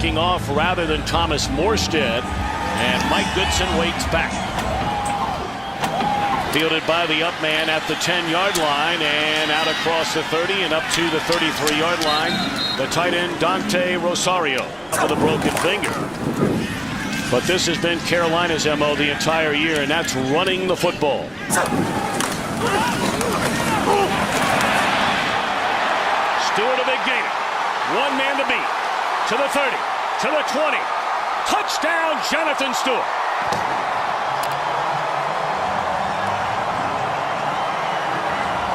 breaking off rather than Thomas Morstead. And Mike Goodson waits back. Fielded by the up man at the 10-yard line and out across the 30 and up to the 33-yard line. The tight end Dante Rosario with a broken finger. But this has been Carolina's MO the entire year, and that's running the football. Stewart a big gainer. One man to beat. To the 30. To the 20. Touchdown, Jonathan Stewart.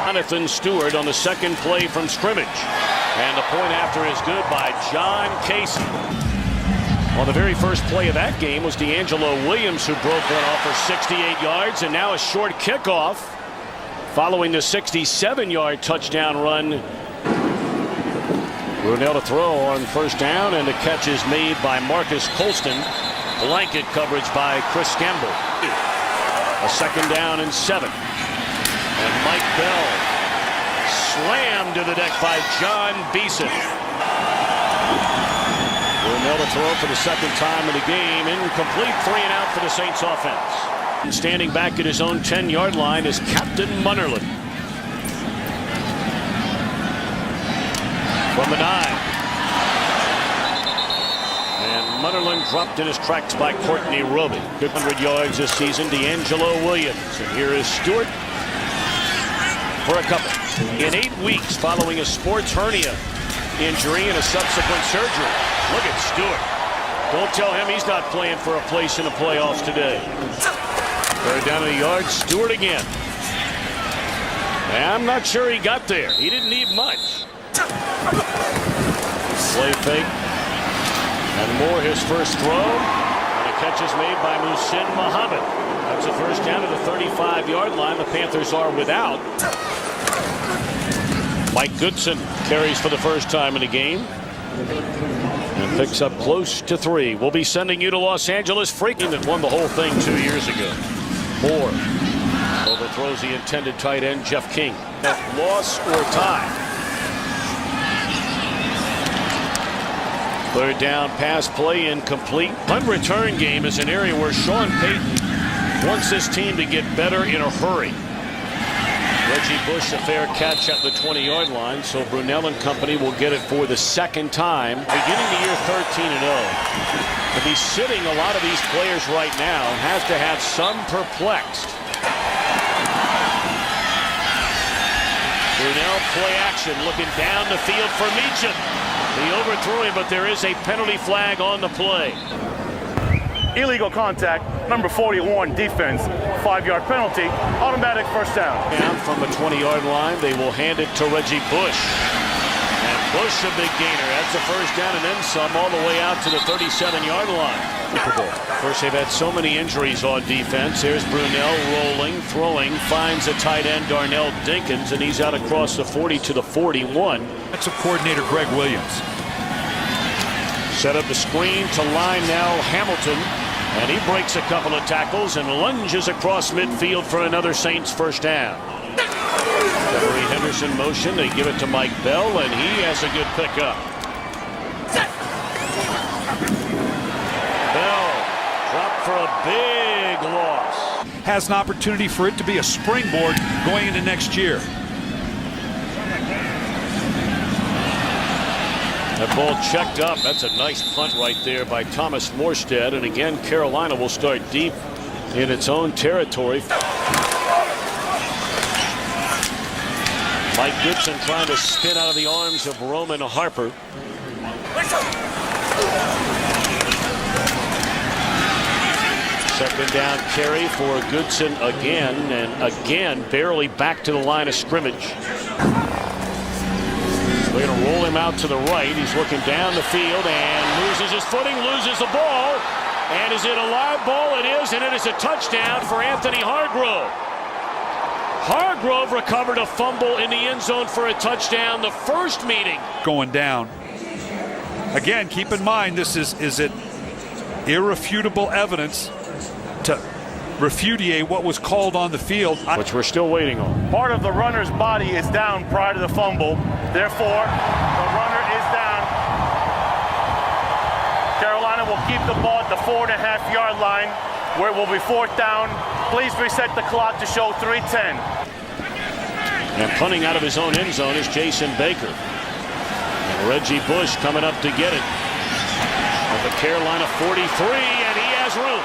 Jonathan Stewart on the second play from scrimmage. And the point after is good by John Casey. On the very first play of that game was D'Angelo Williams, who broke one off for 68 yards. And now a short kickoff following the 67-yard touchdown run. Brunell to throw on first down, and the catch is made by Marcus Colston. Blanket coverage by Chris Campbell. A second down and 7. And Mike Bell slammed to the deck by John Beeson. Brunell to throw for the second time in the game. Incomplete, 3 and out for the Saints offense. And standing back at his own 10-yard line is Captain Munnerlyn. From the 9. And Munnerlyn dropped in his tracks by Courtney Roby. 100 yards this season, D'Angelo Williams. And here is Stewart for a couple. In 8 weeks following a sports hernia injury and a subsequent surgery. Look at Stewart. Don't tell him he's not playing for a place in the playoffs today. Third down to the yard, Stewart again. I'm not sure he got there. He didn't need much. Play fake. And Moore his first throw. And the catch is made by Muhsin Muhammad. That's a first down to the 35-yard line. The Panthers are without. Mike Goodson carries for the first time in the game. And picks up close to 3. We'll be sending you to Los Angeles. Freaking that won the whole thing 2 years ago. Moore overthrows the intended tight end, Jeff King. Loss or tie. Third down pass play incomplete. Punt return game is an area where Sean Payton wants this team to get better in a hurry. Reggie Bush a fair catch at the 20-yard line, so Brunell and company will get it for the second time. Beginning the year 13-0. To be sitting a lot of these players right now has to have some perplexed. Brunell play action, looking down the field for Meacham. He overthrew him, but there is a penalty flag on the play. Illegal contact, number 41, defense, 5-yard penalty, automatic first down. Down from the 20-yard line, they will hand it to Reggie Bush. And Bush a big gainer. That's a first down and then some all the way out to the 37-yard line. Of course, they've had so many injuries on defense. Here's Brunell rolling, throwing, finds a tight end, Darnell Dinkins, and he's out across the 40 to the 41. Defensive coordinator Greg Williams. Set up the screen to line now Hamilton, and he breaks a couple of tackles and lunges across midfield for another Saints first down. Jeffrey Henderson motion, they give it to Mike Bell, and he has a good pickup. Bell dropped for a big loss. Has an opportunity for it to be a springboard going into next year. That ball checked up. That's a nice punt right there by Thomas Morstead. And again, Carolina will start deep in its own territory. Mike Goodson trying to spin out of the arms of Roman Harper. Second down carry for Goodson again, and again barely back to the line of scrimmage. They're going to roll him out to the right. He's looking down the field and loses his footing, loses the ball. And is it a live ball? It is, and it is a touchdown for Anthony Hargrove. Hargrove recovered a fumble in the end zone for a touchdown. The first meeting. Going down. Again, keep in mind, this is it irrefutable evidence to repudiate what was called on the field, which we're still waiting on. Part of the runner's body is down prior to the fumble. Therefore, the runner is down. keep the ball at the 4.5-yard line, where it will be 4th down. Please reset the clock to show 3:10. And punting out of his own end zone is Jason Baker. And Reggie Bush coming up to get it. At the Carolina 43, and he has room.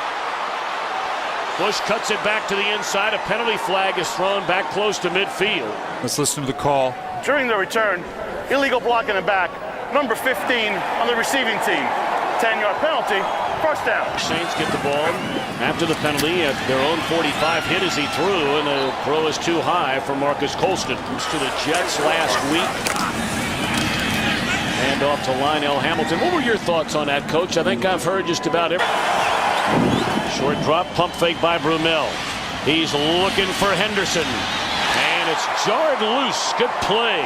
Bush cuts it back to the inside. A penalty flag is thrown back close to midfield. Let's listen to the call. During the return, illegal block in the back, number 15 on the receiving team. 10-yard penalty, 1st down. Saints get the ball after the penalty at their own 45, hit as he threw, and the throw is too high for Marcus Colston. Comes to the Jets last week. And off to Lionel Hamilton. What were your thoughts on that, Coach? I think I've heard just about every. Short drop, pump fake by Brunell. He's looking for Henderson. And it's jarred loose. Good play.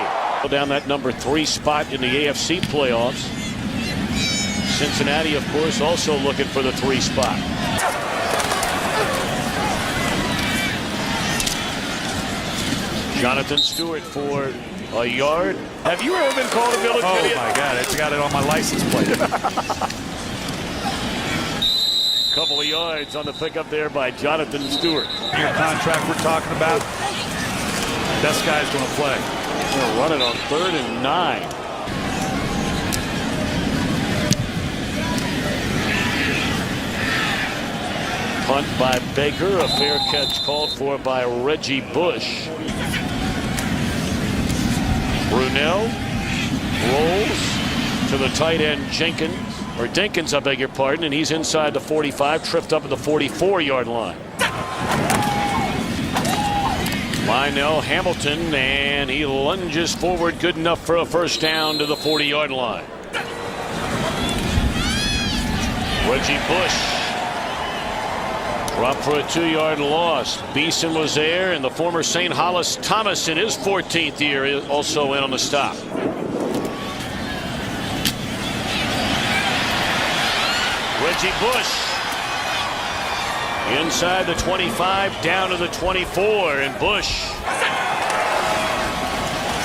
Down that number 3 spot in the AFC playoffs. Cincinnati, of course, also looking for the 3 spot. Jonathan Stewart for a yard. Have you ever been called a village idiot? Oh my God, it's got it on my license plate. Couple of yards on the pickup there by Jonathan Stewart. Your contract we're talking about, best guy's going to play. They'll run it on 3rd and 9. Punt by Baker, a fair catch called for by Reggie Bush. Brunell rolls to the tight end Dinkins, I beg your pardon, and he's inside the 45, tripped up at the 44-yard line. Lionel Hamilton, and he lunges forward, good enough for a 1st down to the 40-yard line. Reggie Bush dropped for a 2-yard loss. Beeson was there, and the former St. Hollis Thomas in his 14th year is also in on the stop. Reggie Bush inside the 25, down to the 24, and Bush.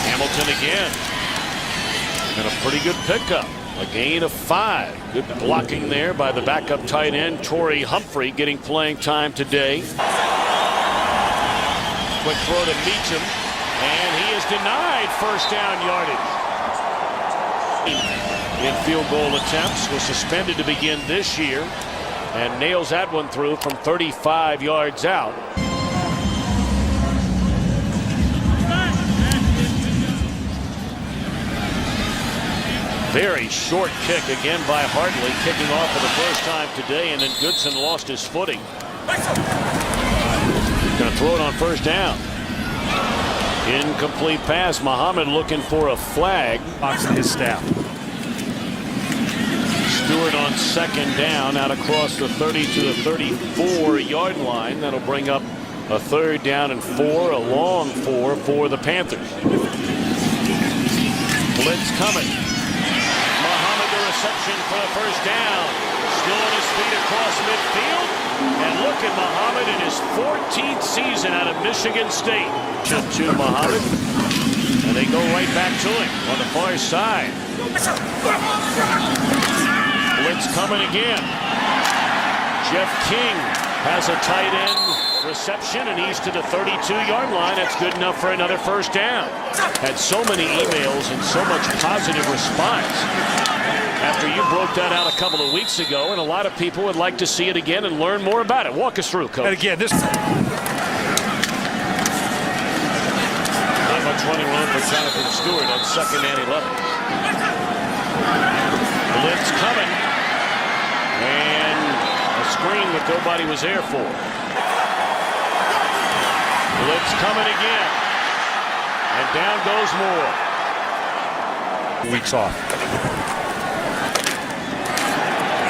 Hamilton again. And a pretty good pickup. A gain of 5. Good blocking there by the backup tight end, Torrey Humphrey, getting playing time today. Quick throw to Meacham, and he is denied 1st down yardage. In field goal attempts, was suspended to begin this year, and nails that one through from 35 yards out. Very short kick again by Hartley, kicking off for the 1st time today, and then Goodson lost his footing. Going to throw it on 1st down. Incomplete pass. Muhammad looking for a flag. Boxing his staff. Stewart on 2nd down, out across the 30 to the 34-yard line. That'll bring up a 3rd down and 4, a long 4 for the Panthers. Blitz coming. Muhammad the reception for the 1st down. Still on his feet across midfield. And look at Muhammad in his 14th season out of Michigan State. Just to Muhammad. And they go right back to him on the far side. Blitz coming again. Jeff King has a tight end reception, and he's to the 32-yard line. That's good enough for another 1st down. Had so many emails and so much positive response after you broke that out a couple of weeks ago, and a lot of people would like to see it again and learn more about it. Walk us through, Coach. And again, this. Not much running room for Jonathan Stewart on 2nd and 11. Blitz coming. And a screen that nobody was there for. Blitz coming again. And down goes Moore. Weeks off.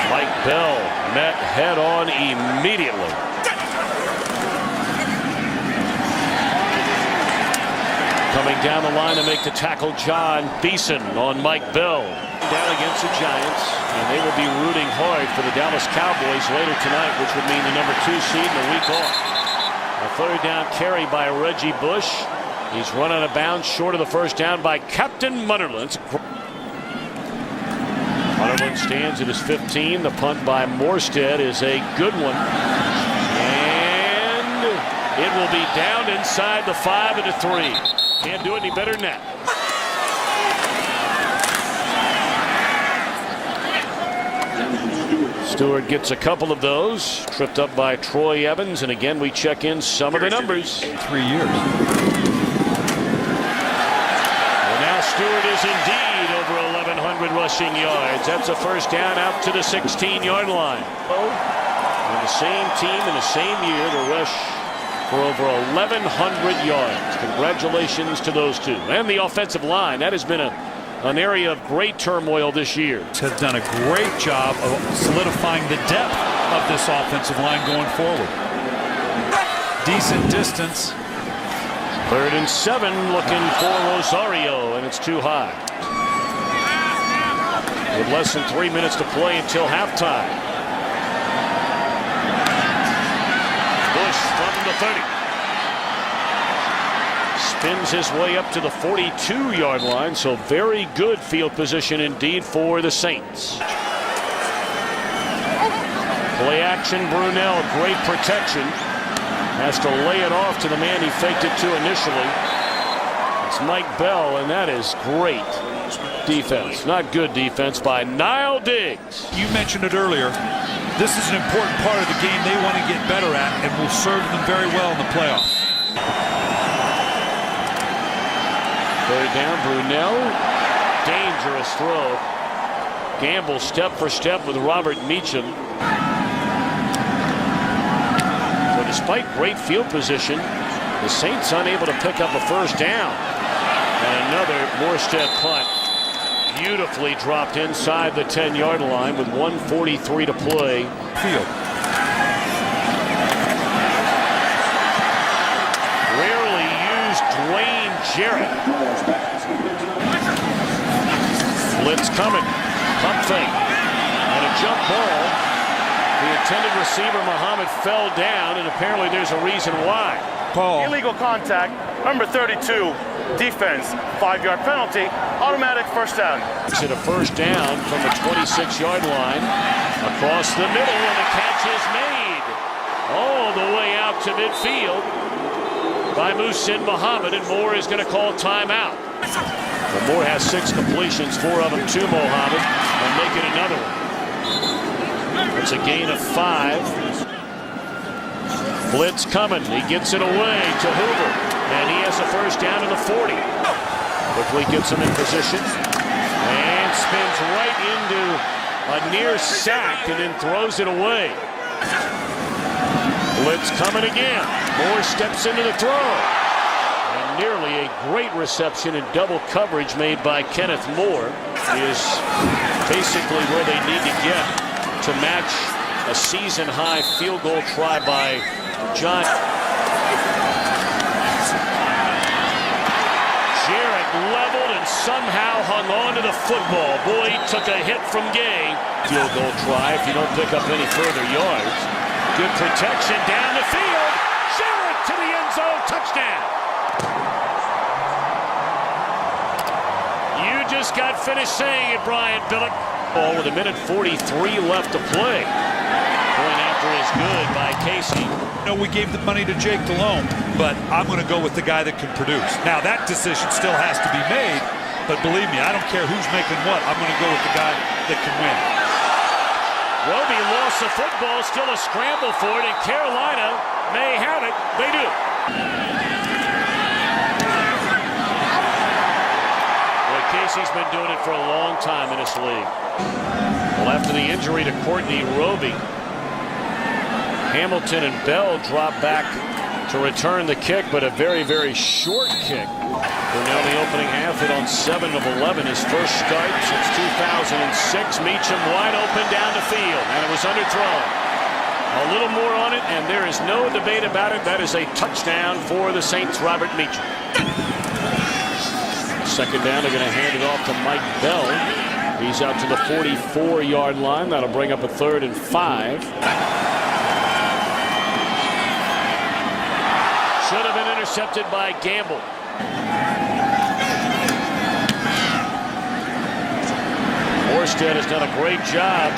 Mike Bell met head on immediately. Coming down the line to make the tackle, John Beeson on Mike Bell. Down against the Giants, and they will be rooting hard for the Dallas Cowboys later tonight, which would mean the number 2 seed in the week off. A 3rd down carry by Reggie Bush. He's run out of bounds short of the 1st down by Captain Munnerlyn. Munnerlyn and stands at his 15. The punt by Morstead is a good one. And it will be down inside the 5 and a 3. Can't do it any better than that. Stewart gets a couple of those. Tripped up by Troy Evans. And again, we check in some of the numbers. 3 years. Well, now Stewart is indeed over 1,100 rushing yards. That's a first down out to the 16-yard line. On the same team in the same year to rush for over 1,100 yards. Congratulations to those two. And the offensive line. That has been an area of great turmoil this year. Have done a great job of solidifying the depth of this offensive line going forward. Decent distance. 3rd and 7 looking for Rosario, and it's too high. With less than 3 minutes to play until halftime. Bush from the 30. Spins his way up to the 42-yard line, so very good field position indeed for the Saints. Play action, Brunell, great protection. Has to lay it off to the man he faked it to initially. It's Mike Bell, and that is great defense. Not good defense by Nile Diggs. You mentioned it earlier. This is an important part of the game they want to get better at and will serve them very well in the playoffs. 3rd down, Brunell. Dangerous throw. Gamble step for step with Robert Meacham. So despite great field position, the Saints unable to pick up a first down. And another Morstead punt. Beautifully dropped inside the 10-yard line with 1:43 to play. Field. Rarely used Dwayne Jarrett. Blitz coming. Pump fake. And a jump ball. The intended receiver, Muhammad, fell down, and apparently there's a reason why. Paul. Illegal contact, number 32, defense, 5-yard penalty, automatic first down. It's a first down from the 26-yard line. Across the middle, and the catch is made. All the way out to midfield by Muhsin Muhammad, and Moore is going to call timeout. Well, Moore has 6 completions, 4 of them to Muhammad, and make it another one. It's a gain of 5. Blitz coming. He gets it away to Hoover, and he has a first down to the 40. Quickly gets him in position and spins right into a near sack and then throws it away. Blitz coming again. Moore steps into the throw. And nearly a great reception and double coverage made by Kenneth Moore is basically where they need to get to match a season-high field goal try by John. Jarrett leveled and somehow hung on to the football. Boy, he took a hit from Gay. Field goal try if you don't pick up any further yards. Good protection down the field. Jarrett to the end zone. Touchdown. You just got finished saying it, Brian Billick. Ball with 1:43 left to play. Point after is good by Casey. No, we gave the money to Jake Delhomme, but I'm going to go with the guy that can produce. Now, that decision still has to be made, but believe me, I don't care who's making what. I'm going to go with the guy that can win. Roby lost the football, still a scramble for it, and Carolina may have it. They do. Well, Casey's been doing it for a long time in this league. Well, after the injury to Courtney Roby, Hamilton and Bell drop back to return the kick, but a very, very short kick. Brunell in the opening half hit on 7 of 11. His first start since 2006. Meacham wide open down the field, and it was underthrown. A little more on it, and there is no debate about it. That is a touchdown for the Saints, Robert Meacham. Second down, they're going to hand it off to Mike Bell. He's out to the 44-yard line. That'll bring up a 3rd and 5. Should have been intercepted by Gamble. Morstead has done a great job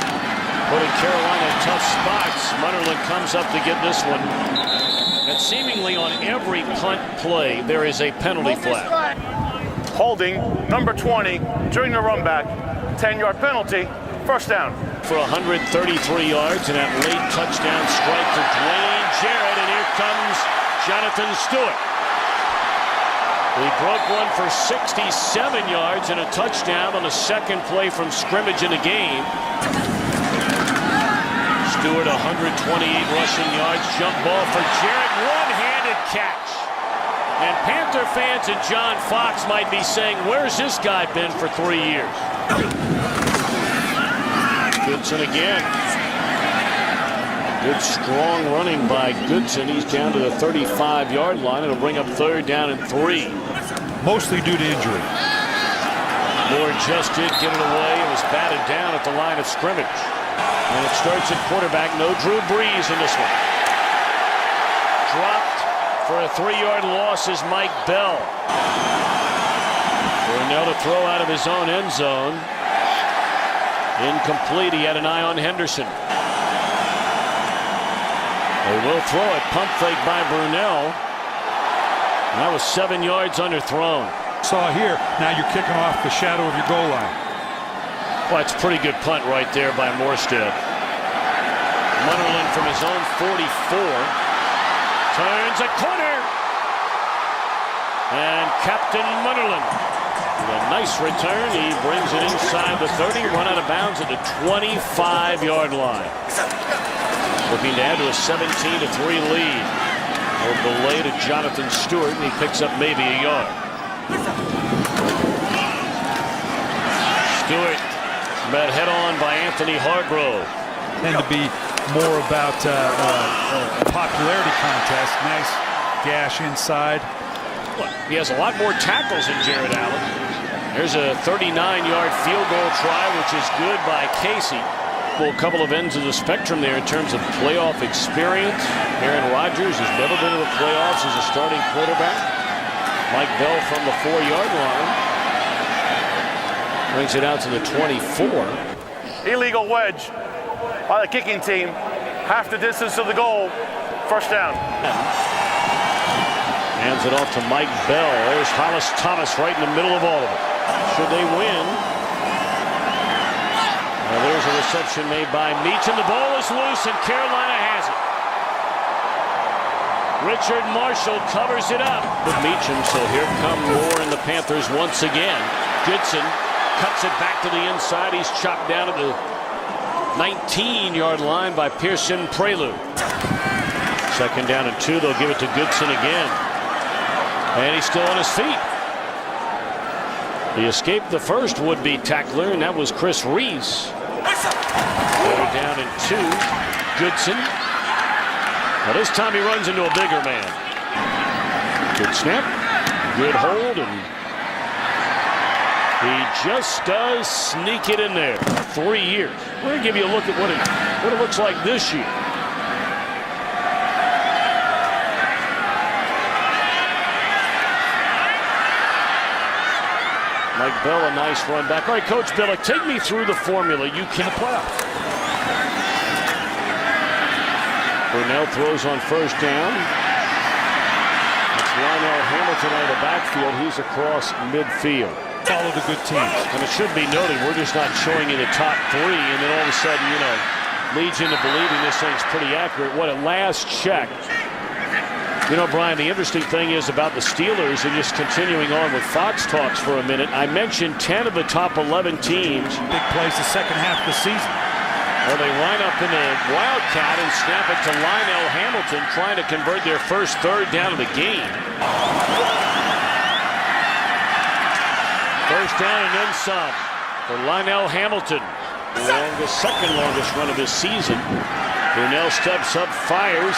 putting Carolina in tough spots. Munnerlyn comes up to get this one. And seemingly on every punt play, there is a penalty flag. Holding number 20 during the run back. 10-yard penalty. First down. For 133 yards and that late touchdown strike to Dwayne Jarrett. And here comes Jonathan Stewart. He broke one for 67 yards and a touchdown on the second play from scrimmage in the game. Stewart 128 rushing yards, jump ball for Jarrett, one-handed catch. And Panther fans and John Fox might be saying, where's this guy been for 3 years? Goodson again. Good strong running by Goodson. He's down to the 35-yard line. It'll bring up third down and 3. Mostly due to injury. Moore just did get it away. It was batted down at the line of scrimmage. And it starts at quarterback. No Drew Brees in this one. Dropped for a 3-yard loss is Mike Bell. Brunell to throw out of his own end zone. Incomplete. He had an eye on Henderson. They will throw it. Pump fake by Brunell. And that was 7 yards underthrown. Saw here, now you're kicking off the shadow of your goal line. Well, it's a pretty good punt right there by Morstead. Munnerlyn from his own 44. Turns a corner. And Captain Munnerlyn with a nice return. He brings it inside the 30, run out of bounds at the 25-yard line. Looking to add to a 17-3 lead. Delay to Jonathan Stewart, and he picks up maybe a yard. Stewart met head on by Anthony Hargrove. Tend to be more about a popularity contest. Nice gash inside. Look, he has a lot more tackles than Jared Allen. There's a 39-yard field goal try, which is good by Casey. A couple of ends of the spectrum there in terms of playoff experience. Aaron Rodgers has never been to the playoffs as a starting quarterback. Mike Bell from the 4-yard line brings it out to the 24. Illegal wedge by the kicking team. Half the distance to the goal. First down. Hands it off to Mike Bell. There's Hollis Thomas right in the middle of all of it. Should they win? Well, there's a reception made by Meacham. The ball is loose, and Carolina has it. Richard Marshall covers it up with Meacham, so here come Moore and the Panthers once again. Goodson cuts it back to the inside. He's chopped down at the 19-yard line by Pearson Prelude. Second down and 2. They'll give it to Goodson again. And he's still on his feet. He escaped the first would-be tackler, and that was Chris Reese. Third down and 2. Goodson. Now this time he runs into a bigger man. Good snap. Good hold, and he just does sneak it in there. 3 years. We're going to give you a look at what it looks like this year. Mike Bell, a nice run back. All right, Coach Billick, take me through the formula. You can playoff. Brunell throws on first down. It's Lionel Hamilton out of the backfield. He's across midfield. Follow the good teams. And it should be noted, we're just not showing you the top 3, and then all of a sudden, leads you into believing this thing's pretty accurate. What, at last check, Brian, the interesting thing is about the Steelers, and just continuing on with Fox talks for a minute, I mentioned 10 of the top 11 teams. Big plays the second half of the season. Well, they line up in a wildcat and snap it to Lionel Hamilton, trying to convert their first third down of the game. First down and then some for Lionel Hamilton. The second longest run of this season. Brunell steps up, fires.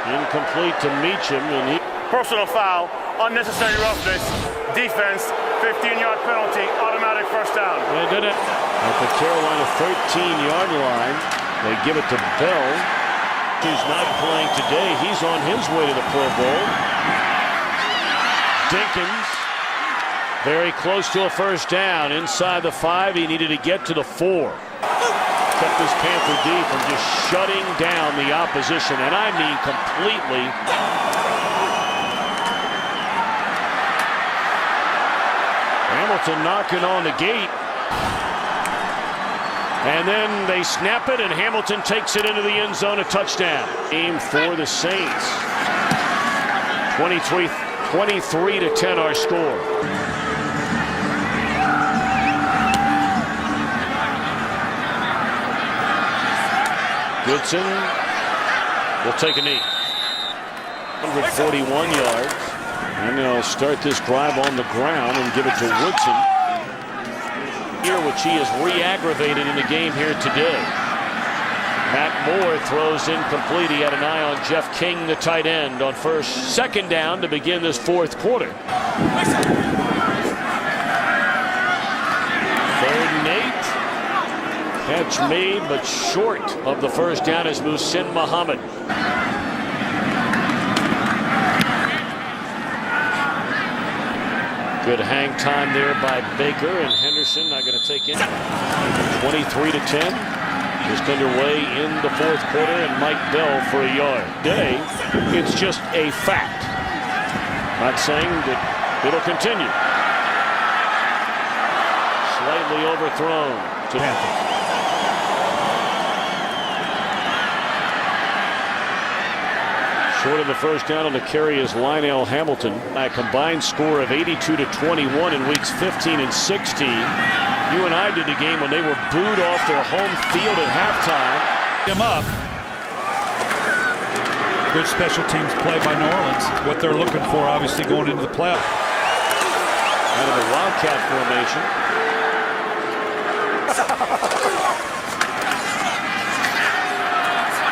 Incomplete to Meacham, and he... Personal foul, unnecessary roughness, defense, 15-yard penalty, automatic first down. They did it at the Carolina 13-yard line. They give it to Bell. He's not playing today. He's on his way to the Pro Bowl. Dinkins Very close to a first down. Inside the 5, he needed to get to the 4. Kept this Panther D from just shutting down the opposition, and I mean completely. Hamilton knocking on the gate. And then they snap it, and Hamilton takes it into the end zone, a touchdown. Aim for the Saints. 23-10 our score. Goodson will take a knee. 141 yards. And they'll start this drive on the ground and give it to Woodson, here, which he has re-aggravated in the game here today. Matt Moore throws incomplete. He had an eye on Jeff King, the tight end, on second down to begin this fourth quarter. 3rd and 8. Catch made, but short of the first down is Muhsin Muhammad. Good hang time there by Baker, and Henderson not going to take in. 23-10. Just underway in the fourth quarter, and Mike Bell for a yard. Today, it's just a fact. Not saying that it'll continue. Slightly overthrown to Panthers. Short of the first down on the carry is Lionel Hamilton. A combined score of 82-21 in weeks 15 and 16. You and I did the game when they were booed off their home field at halftime. Him up. Good special teams play by New Orleans. What they're looking for, obviously, going into the playoff. Out of the Wildcat formation.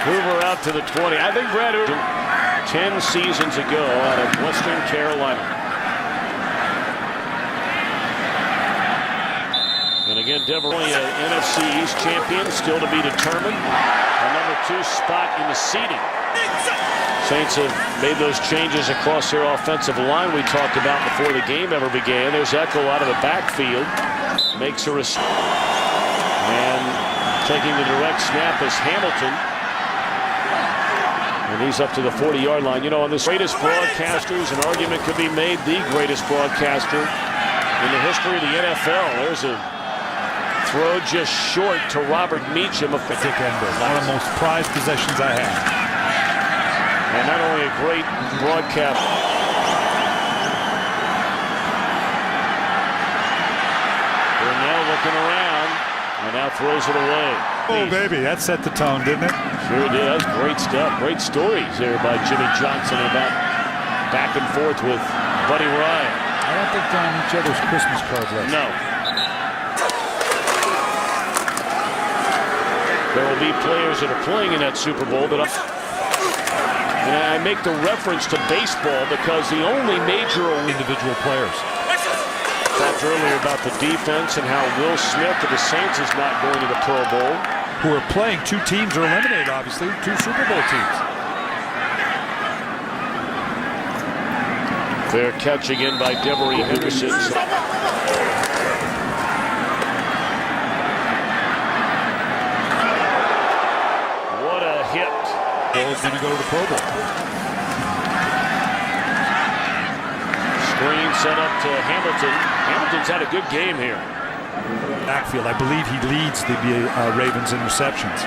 Hoover out to the 20. I think Brad Hoover 10 seasons ago out of Western Carolina. And again, Denver only an NFC East champion, still to be determined. A number 2 spot in the seeding. Saints have made those changes across their offensive line we talked about before the game ever began. There's Echo out of the backfield. Makes a receive. And taking the direct snap is Hamilton. And he's up to the 40-yard line. You know, on this greatest broadcasters, an argument could be made the greatest broadcaster in the history of the NFL. There's a throw just short to Robert Meacham of Dick Enberg. One of the most prized possessions I have. And not only a great broadcast. Burnell looking around and now throws it away. Oh, baby, that set the tone, didn't it? Sure did. That's great stuff. Great stories there by Jimmy Johnson about back and forth with Buddy Ryan. I don't think they're on each other's Christmas card list. No. There will be players that are playing in that Super Bowl that and I make the reference to baseball because the only major individual players. Talked earlier about the defense and how Will Smith of the Saints is not going to the Pro Bowl. Who are playing 2 teams are eliminated, obviously, 2 Super Bowl teams. Fair catch again by Devery Henderson. What a hit. Bill's going to go to the Pro Bowl. Screen set up to Hamilton. Hamilton's had a good game here. Backfield, I believe he leads the Ravens in receptions.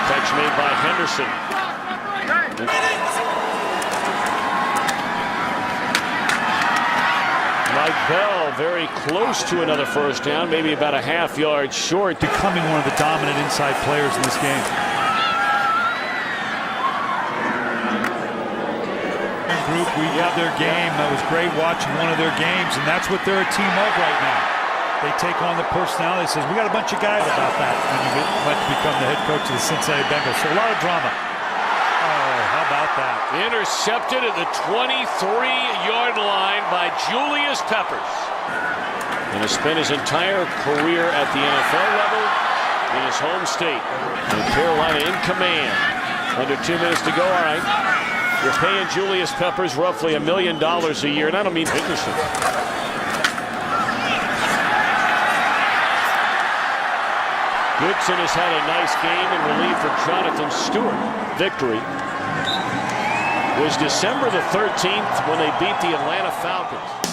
Catch made by Henderson. Mike Bell very close to another first down, maybe about a half-yard short. Becoming one of the dominant inside players in this game. Group, we got their game. That was great watching one of their games, and that's what they're a team of right now. They take on the personality. Says we got a bunch of guys about that when you went to become the head coach of the Cincinnati Bengals. So a lot of drama. Oh, how about that? Intercepted at the 23-yard line by Julius Peppers. And has spent his entire career at the NFL level in his home state. And Carolina in command. Under 2 minutes to go. All right. You're paying Julius Peppers roughly $1 million a year, and I don't mean Henderson. Goodson has had a nice game in relief for Jonathan Stewart. Victory was December the 13th when they beat the Atlanta Falcons.